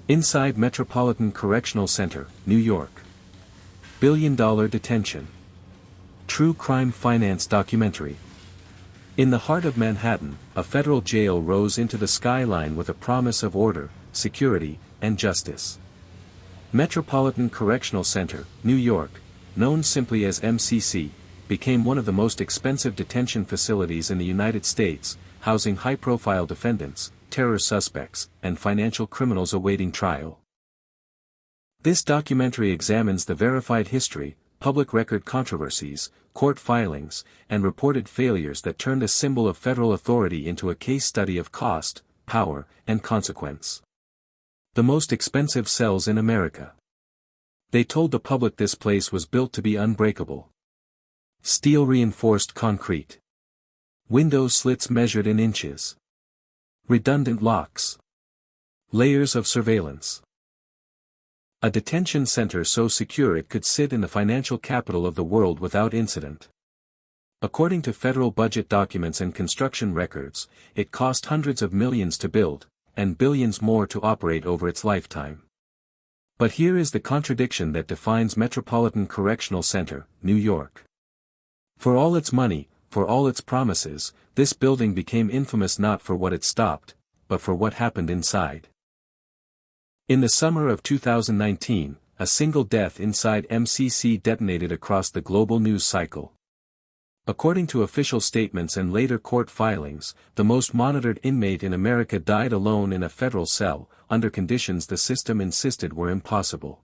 Inside Metropolitan Correctional Center, New York. Billion-dollar detention. True crime finance documentary. In the heart of Manhattan, a federal jail rose into the skyline with a promise of order, security, and justice. Metropolitan Correctional Center, New York, known simply as MCC, became one of the most expensive detention facilities in the United States, housing high-profile defendants, terror suspects, and financial criminals awaiting trial. This documentary examines the verified history, public record controversies, court filings, and reported failures that turned a symbol of federal authority into a case study of cost, power, and consequence. The most expensive cells in America. They told the public this place was built to be unbreakable. Steel-reinforced concrete. Window slits measured in inches. Redundant locks. Layers of surveillance. A detention center so secure it could sit in the financial capital of the world without incident. According to federal budget documents and construction records, it cost hundreds of millions to build, and billions more to operate over its lifetime. But here is the contradiction that defines Metropolitan Correctional Center, New York. For all its money, for all its promises, this building became infamous not for what it stopped, but for what happened inside. In the summer of 2019, a single death inside MCC detonated across the global news cycle. According to official statements and later court filings, the most monitored inmate in America died alone in a federal cell, under conditions the system insisted were impossible.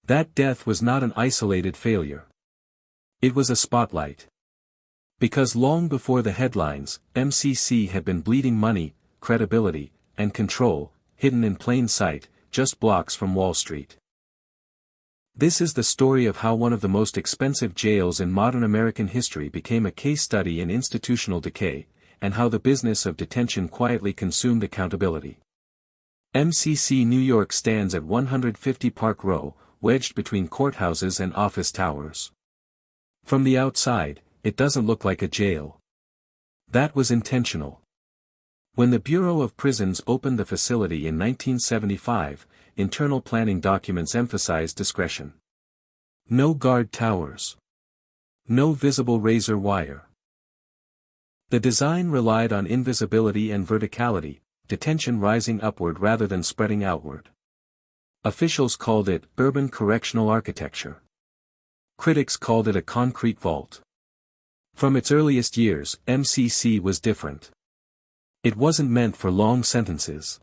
That death was not an isolated failure. It was a spotlight. Because long before the headlines, MCC had been bleeding money, credibility, and control, hidden in plain sight, just blocks from Wall Street. This is the story of how one of the most expensive jails in modern American history became a case study in institutional decay, and how the business of detention quietly consumed accountability. MCC New York stands at 150 Park Row, wedged between courthouses and office towers. From the outside, it doesn't look like a jail. That was intentional. When the Bureau of Prisons opened the facility in 1975, internal planning documents emphasized discretion. No guard towers. No visible razor wire. The design relied on invisibility and verticality, detention rising upward rather than spreading outward. Officials called it urban correctional architecture. Critics called it a concrete vault. From its earliest years, MCC was different. It wasn't meant for long sentences.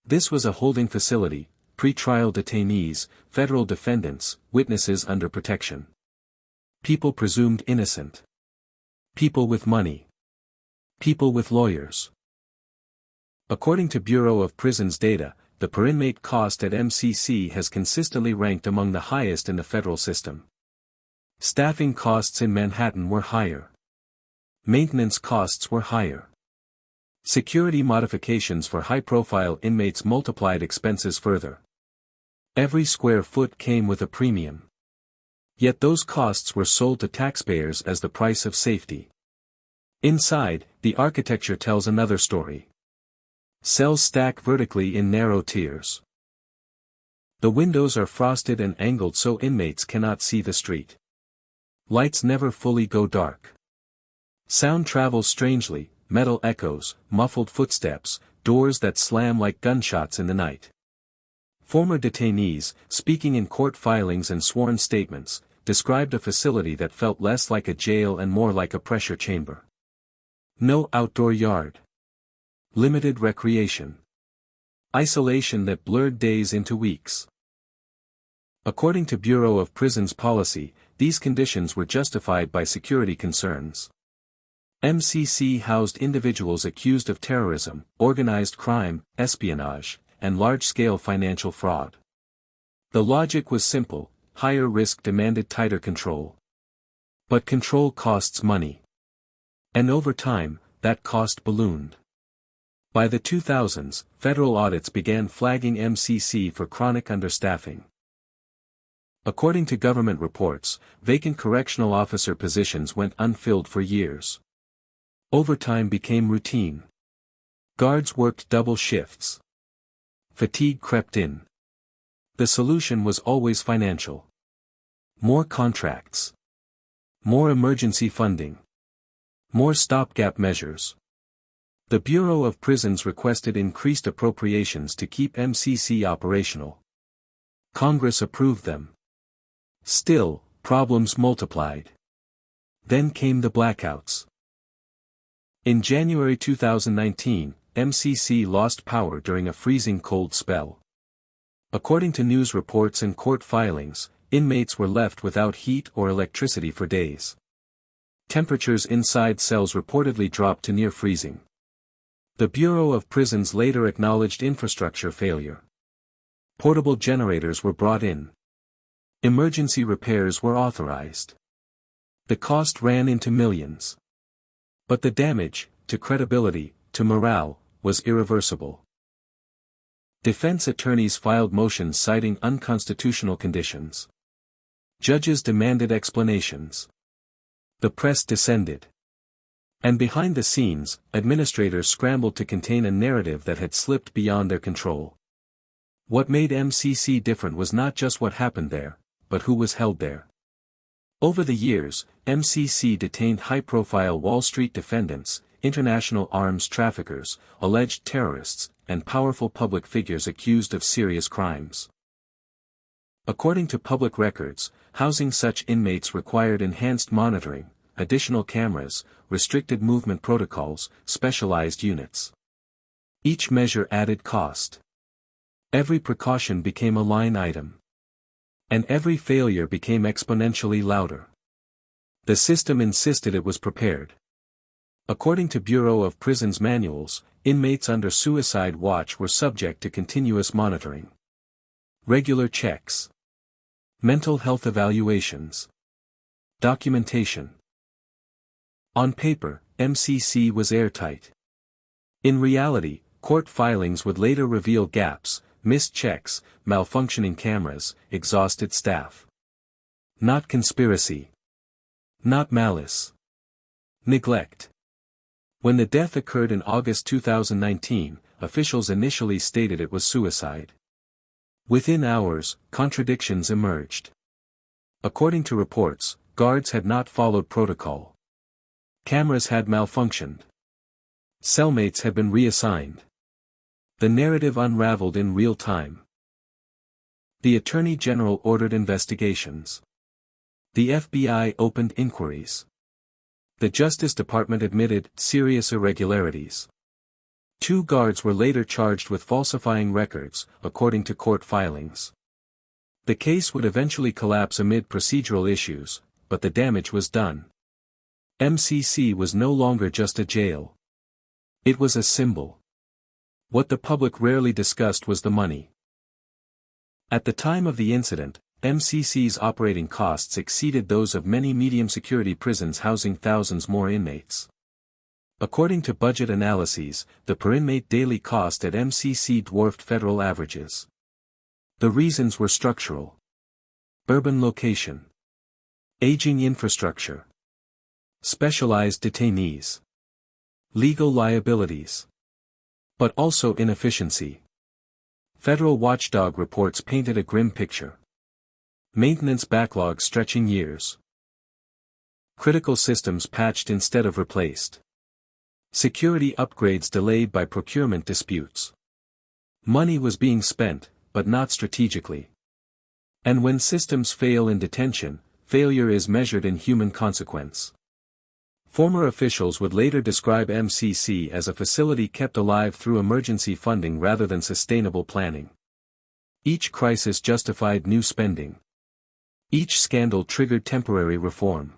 This was a holding facility, pre-trial detainees, federal defendants, witnesses under protection. People presumed innocent. People with money. People with lawyers. According to Bureau of Prisons data, the per inmate cost at MCC has consistently ranked among the highest in the federal system. Staffing costs in Manhattan were higher. Maintenance costs were higher. Security modifications for high-profile inmates multiplied expenses further. Every square foot came with a premium. Yet those costs were sold to taxpayers as the price of safety. Inside, the architecture tells another story. Cells stack vertically in narrow tiers. The windows are frosted and angled so inmates cannot see the street. Lights never fully go dark. Sound travels strangely, metal echoes, muffled footsteps, doors that slam like gunshots in the night. Former detainees, speaking in court filings and sworn statements, described a facility that felt less like a jail and more like a pressure chamber. No outdoor yard. Limited recreation. Isolation that blurred days into weeks. According to Bureau of Prisons policy, these conditions were justified by security concerns. MCC housed individuals accused of terrorism, organized crime, espionage, and large-scale financial fraud. The logic was simple: higher risk demanded tighter control. But control costs money. And over time, that cost ballooned. By the 2000s, federal audits began flagging MCC for chronic understaffing. According to government reports, vacant correctional officer positions went unfilled for years. Overtime became routine. Guards worked double shifts. fatigue crept in. The solution was always financial. More contracts. More emergency funding. More stopgap measures. The Bureau of Prisons requested increased appropriations to keep MCC operational. Congress approved them. Still, problems multiplied. Then came the blackouts. In January 2019, MCC lost power during a freezing cold spell. According to news reports and court filings, inmates were left without heat or electricity for days. Temperatures inside cells reportedly dropped to near freezing. The Bureau of Prisons later acknowledged infrastructure failure. Portable generators were brought in. Emergency repairs were authorized. The cost ran into millions. But the damage, to credibility, to morale, was irreversible. Defense attorneys filed motions citing unconstitutional conditions. Judges demanded explanations. The press descended. And behind the scenes, administrators scrambled to contain a narrative that had slipped beyond their control. What made MCC different was not just what happened there, but who was held there. Over the years, MCC detained high-profile Wall Street defendants, international arms traffickers, alleged terrorists, and powerful public figures accused of serious crimes. According to public records, housing such inmates required enhanced monitoring, additional cameras, restricted movement protocols, specialized units. Each measure added cost. Every precaution became a line item. And every failure became exponentially louder. The system insisted it was prepared. According to Bureau of Prisons manuals, inmates under suicide watch were subject to continuous monitoring. Regular checks. Mental health evaluations. Documentation. On paper, MCC was airtight. In reality, court filings would later reveal gaps, missed checks, malfunctioning cameras, exhausted staff. Not conspiracy. Not malice. Neglect. When the death occurred in August 2019, officials initially stated it was suicide. Within hours, contradictions emerged. According to reports, guards had not followed protocol. Cameras had malfunctioned. Cellmates had been reassigned. The narrative unraveled in real time. The Attorney General ordered investigations. The FBI opened inquiries. The Justice Department admitted serious irregularities. 2 guards were later charged with falsifying records, according to court filings. The case would eventually collapse amid procedural issues, but the damage was done. MCC was no longer just a jail. It was a symbol. What the public rarely discussed was the money. At the time of the incident, MCC's operating costs exceeded those of many medium-security prisons housing thousands more inmates. According to budget analyses, the per-inmate daily cost at MCC dwarfed federal averages. The reasons were structural. Urban location. Aging infrastructure. Specialized detainees. Legal liabilities. But also inefficiency. Federal watchdog reports painted a grim picture. Maintenance backlogs stretching years. Critical systems patched instead of replaced. Security upgrades delayed by procurement disputes. Money was being spent, but not strategically. And when systems fail in detention, failure is measured in human consequence. Former officials would later describe MCC as a facility kept alive through emergency funding rather than sustainable planning. Each crisis justified new spending. Each scandal triggered temporary reform.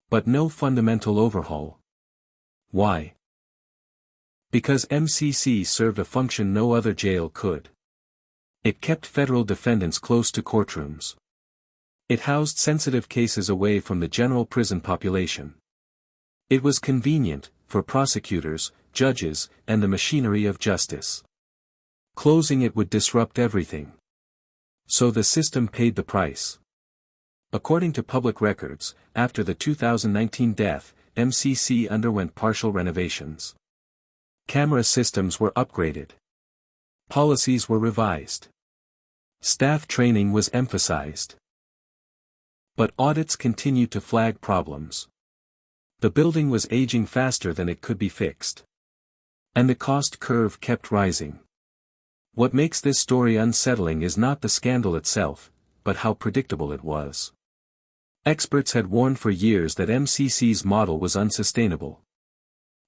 But no fundamental overhaul. Why? Because MCC served a function no other jail could. It kept federal defendants close to courtrooms. It housed sensitive cases away from the general prison population. It was convenient, for prosecutors, judges, and the machinery of justice. Closing it would disrupt everything. So the system paid the price. According to public records, after the 2019 death, MCC underwent partial renovations. Camera systems were upgraded. Policies were revised. Staff training was emphasized. But audits continued to flag problems. The building was aging faster than it could be fixed. And the cost curve kept rising. What makes this story unsettling is not the scandal itself, but how predictable it was. Experts had warned for years that MCC's model was unsustainable.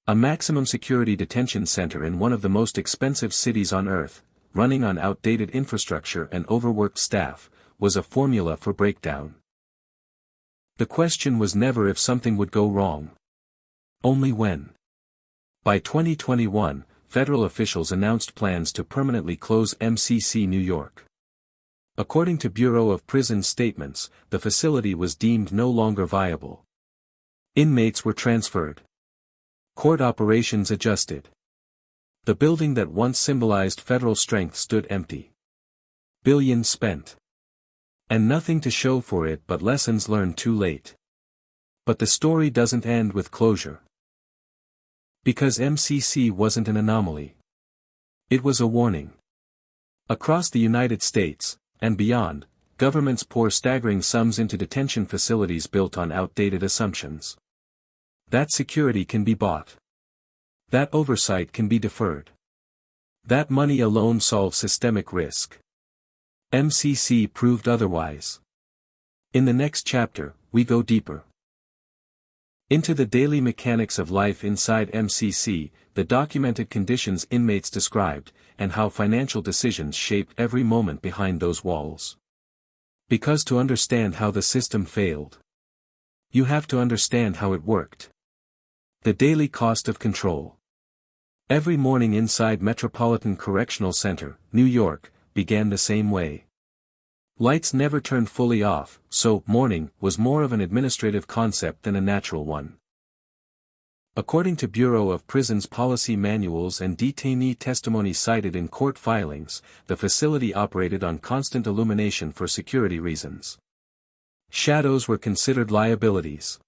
A maximum security detention center in one of the most expensive cities on earth, running on outdated infrastructure and overworked staff, was a formula for breakdown. The question was never if something would go wrong. Only when. By 2021, federal officials announced plans to permanently close MCC New York. According to Bureau of Prisons statements, the facility was deemed no longer viable. Inmates were transferred. Court operations adjusted. The building that once symbolized federal strength stood empty. Billions spent. And nothing to show for it but lessons learned too late. But the story doesn't end with closure. Because MCC wasn't an anomaly. It was a warning. Across the United States, and beyond, governments pour staggering sums into detention facilities built on outdated assumptions. That security can be bought. That oversight can be deferred. That money alone solves systemic risk. MCC proved otherwise. In the next chapter, we go deeper into the daily mechanics of life inside MCC, the documented conditions inmates described, and how financial decisions shaped every moment behind those walls. Because to understand how the system failed, you have to understand how it worked. The daily cost of control. Every morning inside Metropolitan Correctional Center, New York, began the same way. Lights never turned fully off, so morning was more of an administrative concept than a natural one. According to Bureau of Prisons policy manuals and detainee testimony cited in court filings, the facility operated on constant illumination for security reasons. Shadows were considered liabilities.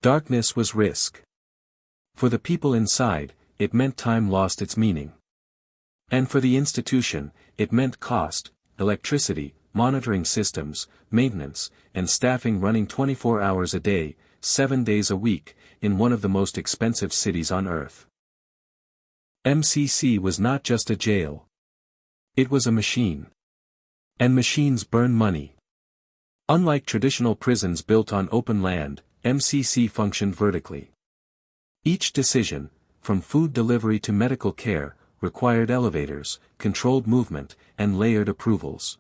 Darkness was risk. For the people inside, it meant time lost its meaning. And for the institution, it meant cost, electricity, monitoring systems, maintenance, and staffing running 24 hours a day, 7 days a week, in one of the most expensive cities on earth. MCC was not just a jail. It was a machine. And machines burn money. Unlike traditional prisons built on open land, MCC functioned vertically. Each decision, from food delivery to medical care, required elevators, controlled movement, and layered approvals.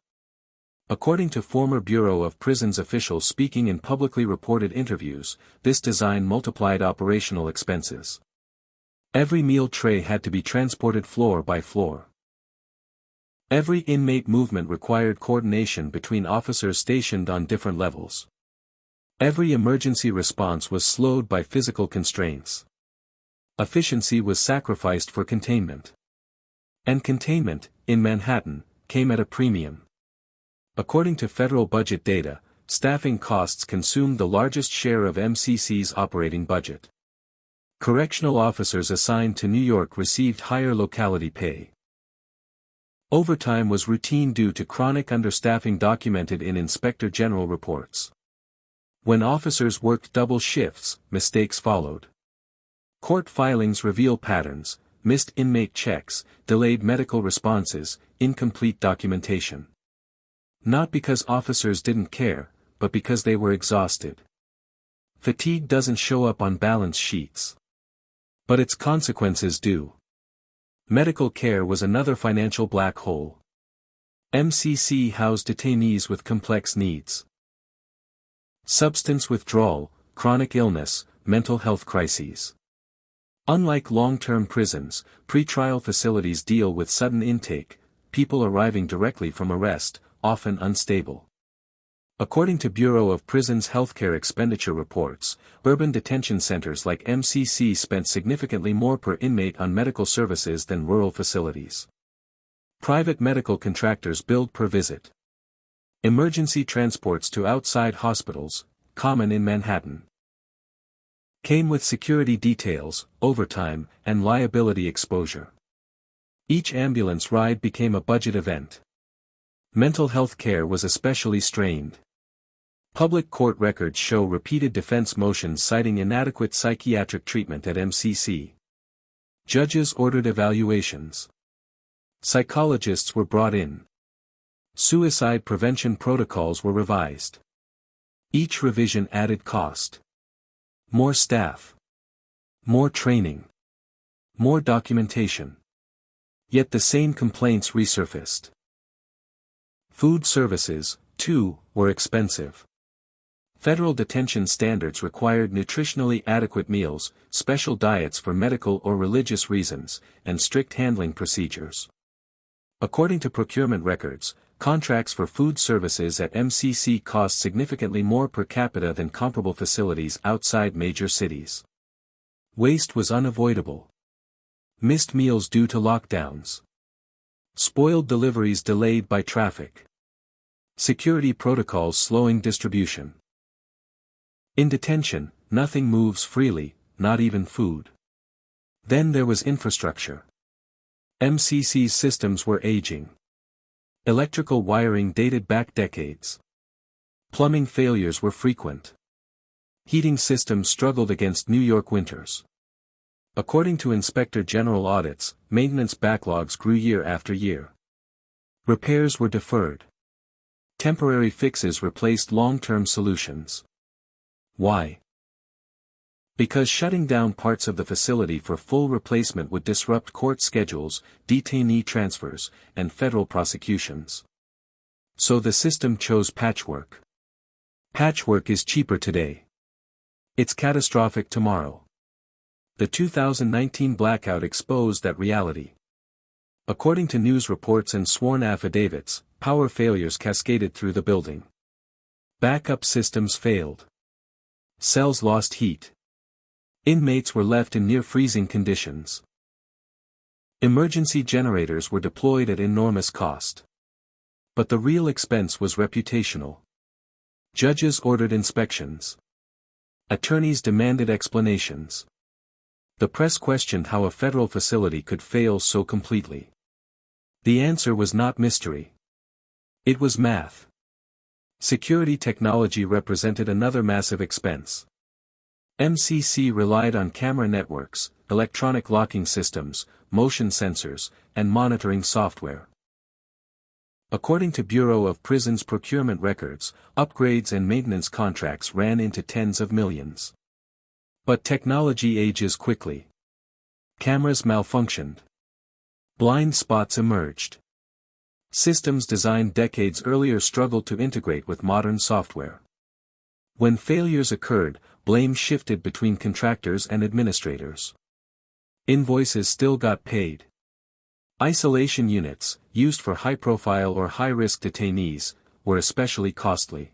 According to former Bureau of Prisons officials speaking in publicly reported interviews, this design multiplied operational expenses. Every meal tray had to be transported floor by floor. Every inmate movement required coordination between officers stationed on different levels. Every emergency response was slowed by physical constraints. Efficiency was sacrificed for containment. And containment, in Manhattan, came at a premium. According to federal budget data, staffing costs consumed the largest share of MCC's operating budget. Correctional officers assigned to New York received higher locality pay. Overtime was routine due to chronic understaffing documented in Inspector General reports. When officers worked double shifts, mistakes followed. Court filings reveal patterns: missed inmate checks, delayed medical responses, incomplete documentation. Not because officers didn't care, but because they were exhausted. Fatigue doesn't show up on balance sheets. But its consequences do. Medical care was another financial black hole. MCC housed detainees with complex needs. Substance withdrawal, chronic illness, mental health crises. Unlike long-term prisons, pretrial facilities deal with sudden intake, people arriving directly from arrest, often unstable. According to Bureau of Prisons healthcare expenditure reports, urban detention centers like MCC spent significantly more per inmate on medical services than rural facilities. Private medical contractors billed per visit. Emergency transports to outside hospitals, common in Manhattan, came with security details, overtime, and liability exposure. Each ambulance ride became a budget event. Mental health care was especially strained. Public court records show repeated defense motions citing inadequate psychiatric treatment at MCC. Judges ordered evaluations. Psychologists were brought in. Suicide prevention protocols were revised. Each revision added cost. More staff. More training. More documentation. Yet the same complaints resurfaced. Food services, too, were expensive. Federal detention standards required nutritionally adequate meals, special diets for medical or religious reasons, and strict handling procedures. According to procurement records, contracts for food services at MCC cost significantly more per capita than comparable facilities outside major cities. Waste was unavoidable. Missed meals due to lockdowns. Spoiled deliveries delayed by traffic. Security protocols slowing distribution. In detention, nothing moves freely, not even food. Then there was infrastructure. MCC's systems were aging. Electrical wiring dated back decades. Plumbing failures were frequent. Heating systems struggled against New York winters. According to Inspector General audits, maintenance backlogs grew year after year. Repairs were deferred. Temporary fixes replaced long-term solutions. Why? Because shutting down parts of the facility for full replacement would disrupt court schedules, detainee transfers, and federal prosecutions. So the system chose patchwork. Patchwork is cheaper today. It's catastrophic tomorrow. The 2019 blackout exposed that reality. According to news reports and sworn affidavits, power failures cascaded through the building. Backup systems failed. Cells lost heat. Inmates were left in near-freezing conditions. Emergency generators were deployed at enormous cost. But the real expense was reputational. Judges ordered inspections. Attorneys demanded explanations. The press questioned how a federal facility could fail so completely. The answer was not mystery. It was math. Security technology represented another massive expense. MCC relied on camera networks, electronic locking systems, motion sensors, and monitoring software. According to Bureau of Prisons procurement records, upgrades and maintenance contracts ran into tens of millions. But technology ages quickly. Cameras malfunctioned. Blind spots emerged. Systems designed decades earlier struggled to integrate with modern software. When failures occurred, blame shifted between contractors and administrators. Invoices still got paid. Isolation units, used for high-profile or high-risk detainees, were especially costly.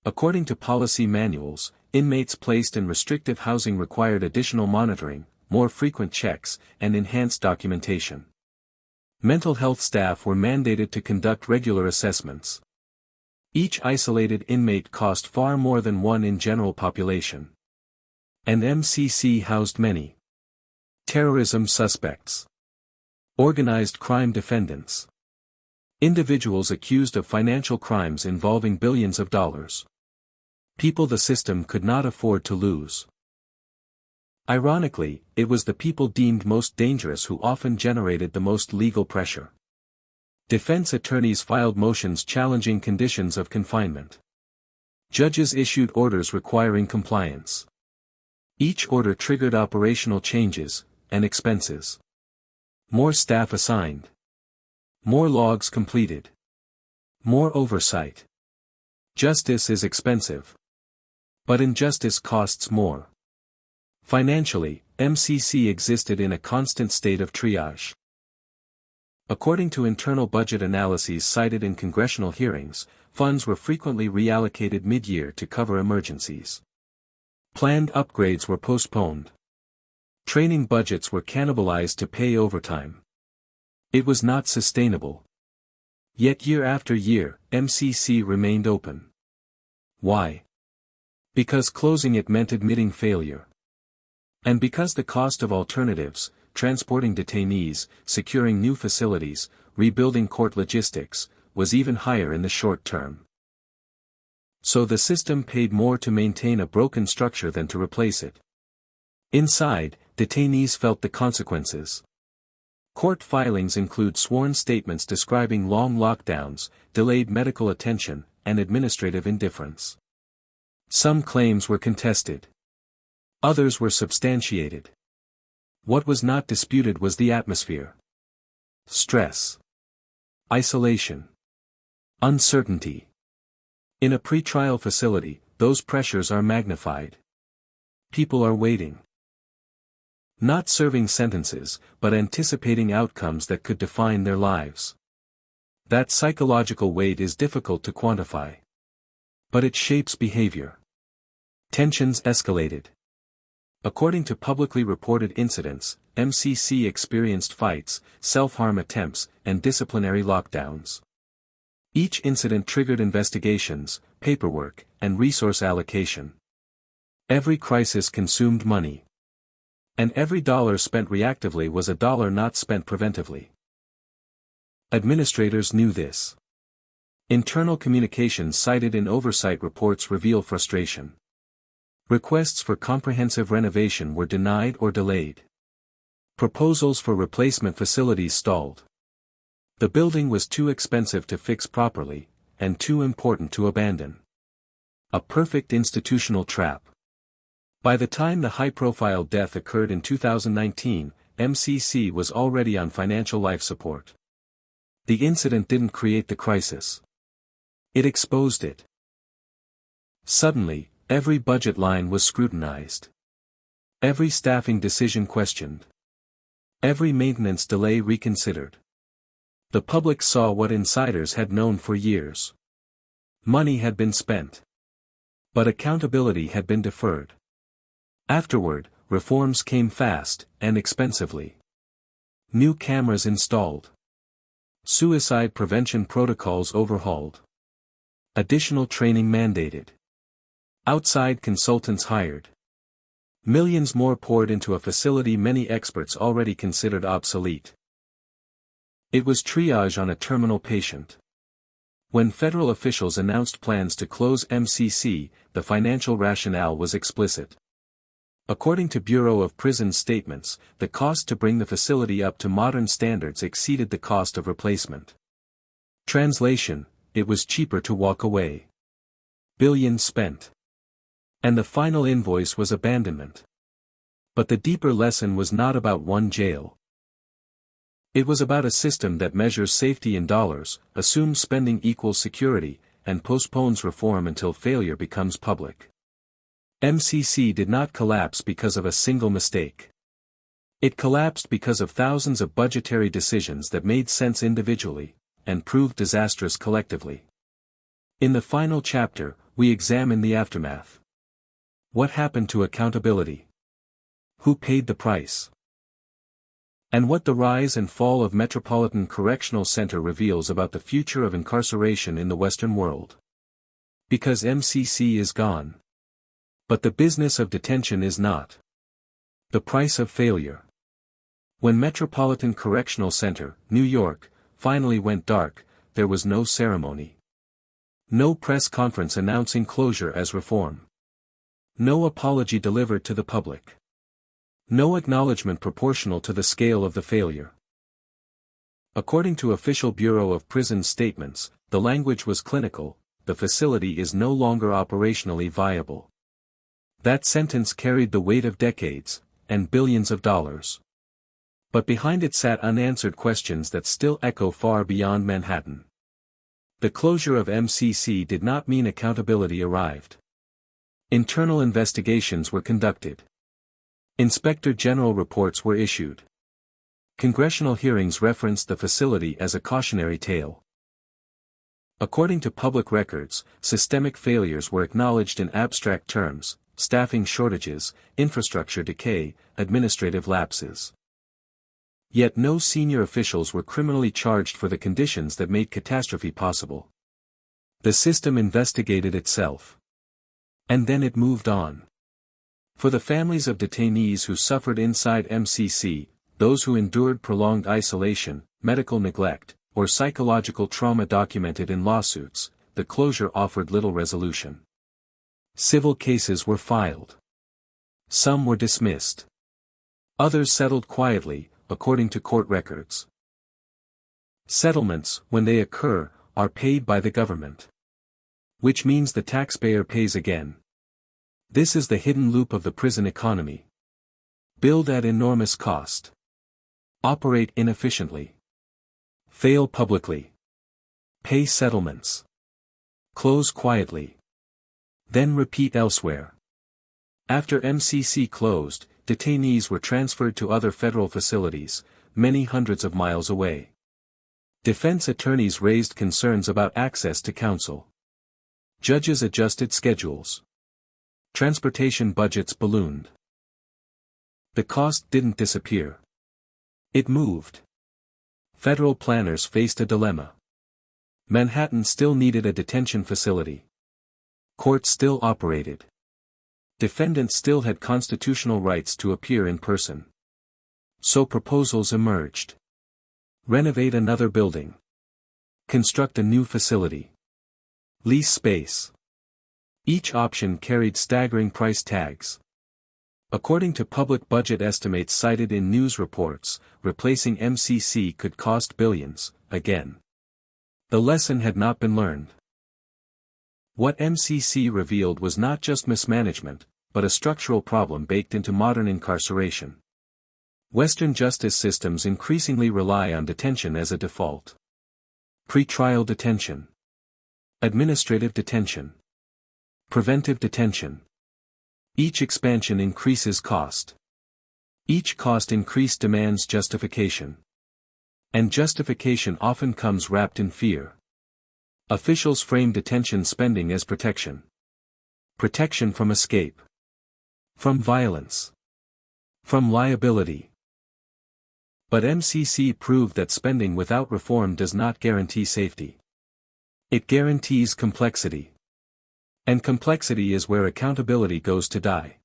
According to policy manuals, inmates placed in restrictive housing required additional monitoring, more frequent checks, and enhanced documentation. Mental health staff were mandated to conduct regular assessments. Each isolated inmate cost far more than one in general population. And MCC housed many. Terrorism suspects. Organized crime defendants. Individuals accused of financial crimes involving billions of dollars. People the system could not afford to lose. Ironically, it was the people deemed most dangerous who often generated the most legal pressure. Defense attorneys filed motions challenging conditions of confinement. Judges issued orders requiring compliance. Each order triggered operational changes, and expenses. More staff assigned. More logs completed. More oversight. Justice is expensive. But injustice costs more. Financially, MCC existed in a constant state of triage. According to internal budget analyses cited in congressional hearings, funds were frequently reallocated mid-year to cover emergencies. Planned upgrades were postponed. Training budgets were cannibalized to pay overtime. It was not sustainable. Yet year after year, MCC remained open. Why? Because closing it meant admitting failure. And because the cost of alternatives, transporting detainees, securing new facilities, rebuilding court logistics, was even higher in the short term. So the system paid more to maintain a broken structure than to replace it. Inside, detainees felt the consequences. Court filings include sworn statements describing long lockdowns, delayed medical attention, and administrative indifference. Some claims were contested. Others were substantiated. What was not disputed was the atmosphere. Stress. Isolation. Uncertainty. In a pretrial facility, those pressures are magnified. People are waiting. Not serving sentences, but anticipating outcomes that could define their lives. That psychological weight is difficult to quantify. But it shapes behavior. Tensions escalated. According to publicly reported incidents, MCC experienced fights, self-harm attempts, and disciplinary lockdowns. Each incident triggered investigations, paperwork, and resource allocation. Every crisis consumed money. And every dollar spent reactively was a dollar not spent preventively. Administrators knew this. Internal communications cited in oversight reports reveal frustration. Requests for comprehensive renovation were denied or delayed. Proposals for replacement facilities stalled. The building was too expensive to fix properly, and too important to abandon. A perfect institutional trap. By the time the high-profile death occurred in 2019, MCC was already on financial life support. The incident didn't create the crisis. It exposed it. Suddenly, every budget line was scrutinized. Every staffing decision questioned. Every maintenance delay reconsidered. The public saw what insiders had known for years. Money had been spent. But accountability had been deferred. Afterward, reforms came fast, and expensively. New cameras installed. Suicide prevention protocols overhauled. Additional training mandated. Outside consultants hired. Millions more poured into a facility many experts already considered obsolete. It was triage on a terminal patient. When federal officials announced plans to close MCC, the financial rationale was explicit. According to Bureau of Prisons statements, the cost to bring the facility up to modern standards exceeded the cost of replacement. Translation: it was cheaper to walk away. Billions spent. And the final invoice was abandonment. But the deeper lesson was not about one jail. It was about a system that measures safety in dollars, assumes spending equals security, and postpones reform until failure becomes public. MCC did not collapse because of a single mistake. It collapsed because of thousands of budgetary decisions that made sense individually, and proved disastrous collectively. In the final chapter, we examine the aftermath. What happened to accountability? Who paid the price? And what the rise and fall of Metropolitan Correctional Center reveals about the future of incarceration in the Western world. Because MCC is gone. But the business of detention is not. The price of failure. When Metropolitan Correctional Center, New York, finally went dark, there was no ceremony. No press conference announcing closure as reform. No apology delivered to the public. No acknowledgement proportional to the scale of the failure. According to official Bureau of Prisons statements, the language was clinical: the facility is no longer operationally viable. That sentence carried the weight of decades, and billions of dollars. But behind it sat unanswered questions that still echo far beyond Manhattan. The closure of MCC did not mean accountability arrived. Internal investigations were conducted. Inspector General reports were issued. Congressional hearings referenced the facility as a cautionary tale. According to public records, systemic failures were acknowledged in abstract terms: staffing shortages, infrastructure decay, administrative lapses. Yet no senior officials were criminally charged for the conditions that made catastrophe possible. The system investigated itself. And then it moved on. For the families of detainees who suffered inside MCC, those who endured prolonged isolation, medical neglect, or psychological trauma documented in lawsuits, the closure offered little resolution. Civil cases were filed. Some were dismissed. Others settled quietly, according to court records. Settlements, when they occur, are paid by the government. Which means the taxpayer pays again. This is the hidden loop of the prison economy. Build at enormous cost. Operate inefficiently. Fail publicly. Pay settlements. Close quietly. Then repeat elsewhere. After MCC closed, detainees were transferred to other federal facilities, many hundreds of miles away. Defense attorneys raised concerns about access to counsel. Judges adjusted schedules. Transportation budgets ballooned. The cost didn't disappear. It moved. Federal planners faced a dilemma. Manhattan still needed a detention facility. Courts still operated. Defendants still had constitutional rights to appear in person. So proposals emerged. Renovate another building. Construct a new facility. Lease space. Each option carried staggering price tags. According to public budget estimates cited in news reports, replacing MCC could cost billions, again. The lesson had not been learned. What MCC revealed was not just mismanagement, but a structural problem baked into modern incarceration. Western justice systems increasingly rely on detention as a default. Pre-trial detention. Administrative detention. Preventive detention. Each expansion increases cost. Each cost increase demands justification. And justification often comes wrapped in fear. Officials frame detention spending as protection. Protection from escape. From violence. From liability. But MCC proved that spending without reform does not guarantee safety. It guarantees complexity. And complexity is where accountability goes to die.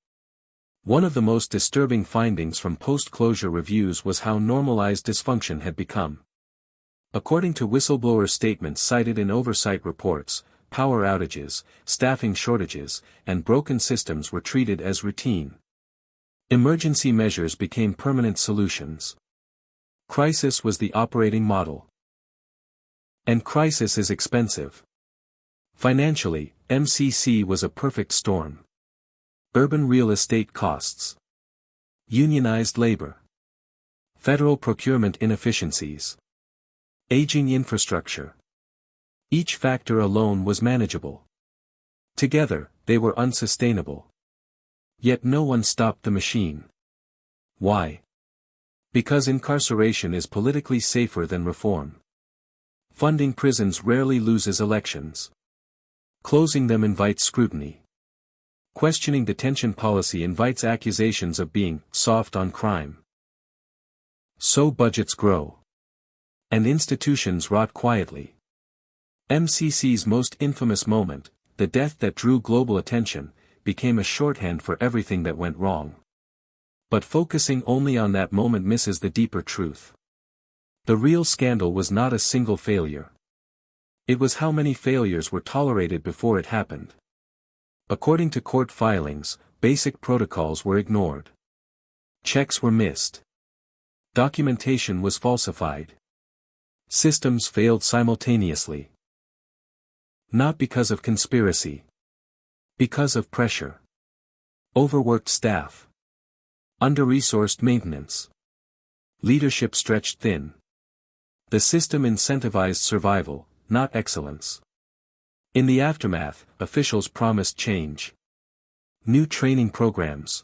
One of the most disturbing findings from post-closure reviews was how normalized dysfunction had become. According to whistleblower statements cited in oversight reports, power outages, staffing shortages, and broken systems were treated as routine. Emergency measures became permanent solutions. Crisis was the operating model. And crisis is expensive. Financially, MCC was a perfect storm. Urban real estate costs. Unionized labor. Federal procurement inefficiencies. Aging infrastructure. Each factor alone was manageable. Together, they were unsustainable. Yet no one stopped the machine. Why? Because incarceration is politically safer than reform. Funding prisons rarely loses elections. Closing them invites scrutiny. Questioning detention policy invites accusations of being soft on crime. So budgets grow. And institutions rot quietly. MCC's most infamous moment, the death that drew global attention, became a shorthand for everything that went wrong. But focusing only on that moment misses the deeper truth. The real scandal was not a single failure. It was how many failures were tolerated before it happened. According to court filings, basic protocols were ignored. Checks were missed. Documentation was falsified. Systems failed simultaneously. Not because of conspiracy. Because of pressure. Overworked staff. Under-resourced maintenance. Leadership stretched thin. The system incentivized survival, not excellence. In the aftermath, officials promised change. New training programs.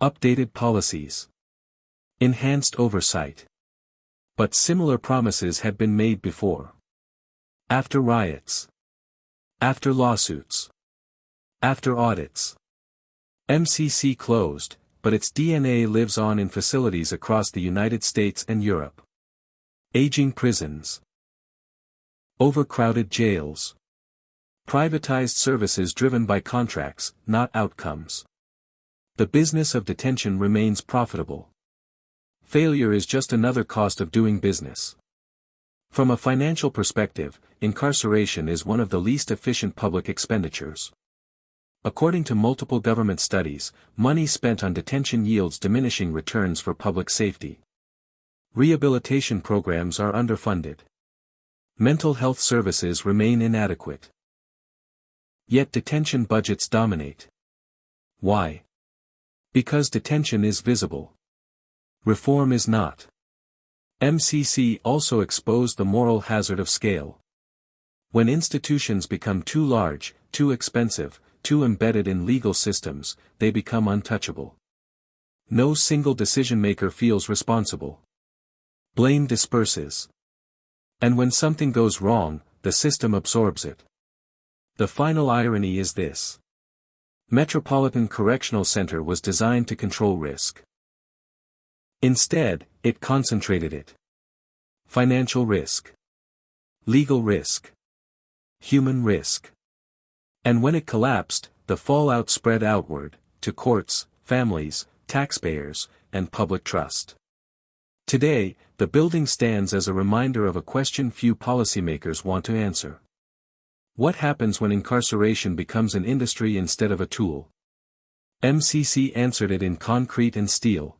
Updated policies. Enhanced oversight. But similar promises had been made before. After riots. After lawsuits. After audits. MCC closed, but its DNA lives on in facilities across the United States and Europe. Aging prisons. Overcrowded jails. Privatized services driven by contracts, not outcomes. The business of detention remains profitable. Failure is just another cost of doing business. From a financial perspective, incarceration is one of the least efficient public expenditures. According to multiple government studies, money spent on detention yields diminishing returns for public safety. Rehabilitation programs are underfunded. Mental health services remain inadequate. Yet detention budgets dominate. Why? Because detention is visible. Reform is not. MCC also exposed the moral hazard of scale. When institutions become too large, too expensive, too embedded in legal systems, they become untouchable. No single decision-maker feels responsible. Blame disperses. And when something goes wrong, the system absorbs it. The final irony is this. Metropolitan Correctional Center was designed to control risk. Instead, it concentrated it. Financial risk. Legal risk. Human risk. And when it collapsed, the fallout spread outward, to courts, families, taxpayers, and public trust. Today, the building stands as a reminder of a question few policymakers want to answer. What happens when incarceration becomes an industry instead of a tool? MCC answered it in concrete and steel.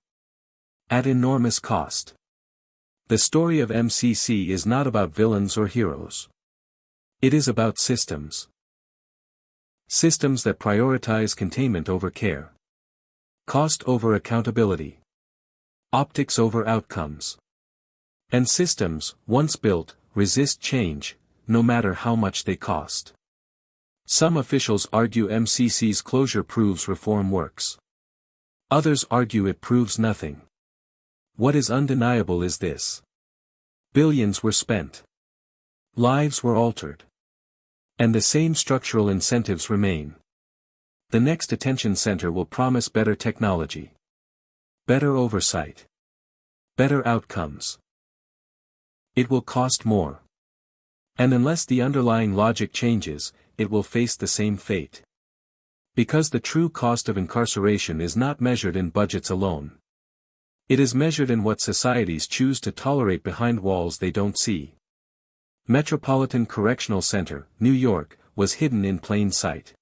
At enormous cost. The story of MCC is not about villains or heroes. It is about systems. Systems that prioritize containment over care. Cost over accountability. Optics over outcomes. And systems, once built, resist change, no matter how much they cost. Some officials argue MCC's closure proves reform works. Others argue it proves nothing. What is undeniable is this. Billions were spent. Lives were altered. And the same structural incentives remain. The next detention center will promise better technology. Better oversight. Better outcomes. It will cost more. And unless the underlying logic changes, it will face the same fate. Because the true cost of incarceration is not measured in budgets alone. It is measured in what societies choose to tolerate behind walls they don't see. Metropolitan Correctional Center, New York, was hidden in plain sight.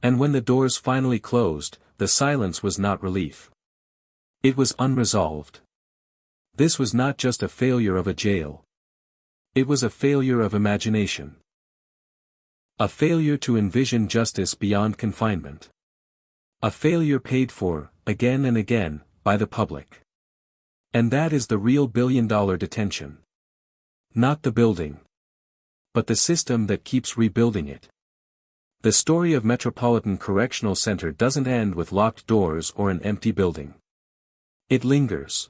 And when the doors finally closed, the silence was not relief. It was unresolved. This was not just a failure of a jail. It was a failure of imagination. A failure to envision justice beyond confinement. A failure paid for, again and again, by the public. And that is the real billion-dollar detention. Not the building. But the system that keeps rebuilding it. The story of Metropolitan Correctional Center doesn't end with locked doors or an empty building. It lingers.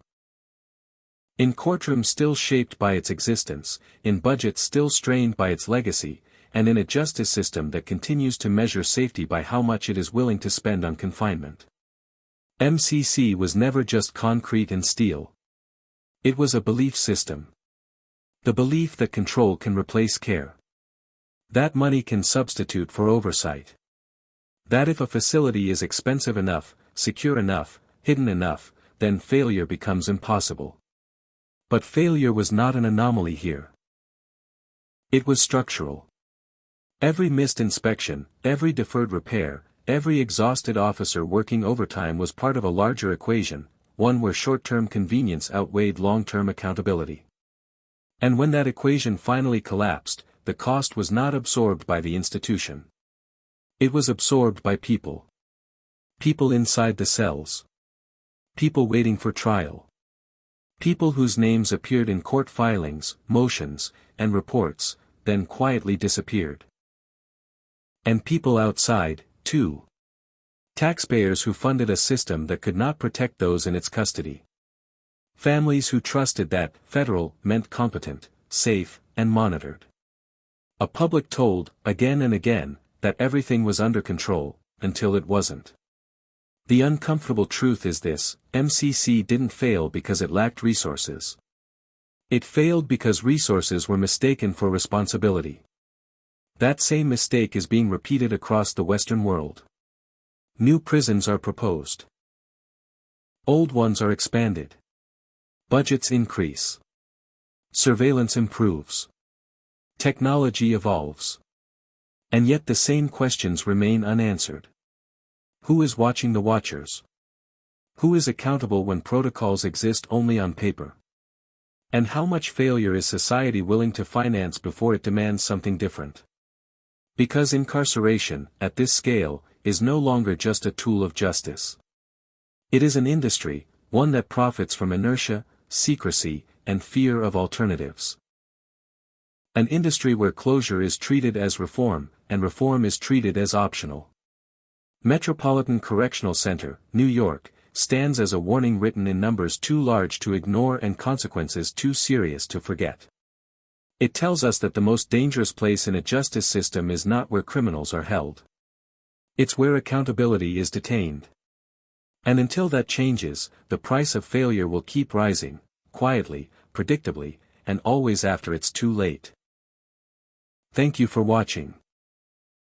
In courtrooms still shaped by its existence, in budgets still strained by its legacy, and in a justice system that continues to measure safety by how much it is willing to spend on confinement. MCC was never just concrete and steel. It was a belief system. The belief that control can replace care. That money can substitute for oversight. That if a facility is expensive enough, secure enough, hidden enough, then failure becomes impossible. But failure was not an anomaly here. It was structural. Every missed inspection, every deferred repair, every exhausted officer working overtime was part of a larger equation, one where short-term convenience outweighed long-term accountability. And when that equation finally collapsed, the cost was not absorbed by the institution. It was absorbed by people. People inside the cells. People waiting for trial. People whose names appeared in court filings, motions, and reports, then quietly disappeared. And people outside, too. Taxpayers who funded a system that could not protect those in its custody. Families who trusted that federal meant competent, safe, and monitored. A public told, again and again, that everything was under control, until it wasn't. The uncomfortable truth is this: MCC didn't fail because it lacked resources. It failed because resources were mistaken for responsibility. That same mistake is being repeated across the Western world. New prisons are proposed. Old ones are expanded. Budgets increase. Surveillance improves. Technology evolves. And yet the same questions remain unanswered. Who is watching the watchers? Who is accountable when protocols exist only on paper? And how much failure is society willing to finance before it demands something different? Because incarceration, at this scale, is no longer just a tool of justice. It is an industry, one that profits from inertia, secrecy, and fear of alternatives. An industry where closure is treated as reform, and reform is treated as optional. Metropolitan Correctional Center, New York, stands as a warning written in numbers too large to ignore and consequences too serious to forget. It tells us that the most dangerous place in a justice system is not where criminals are held. It's where accountability is detained. And until that changes, the price of failure will keep rising, quietly, predictably, and always after it's too late. Thank you for watching.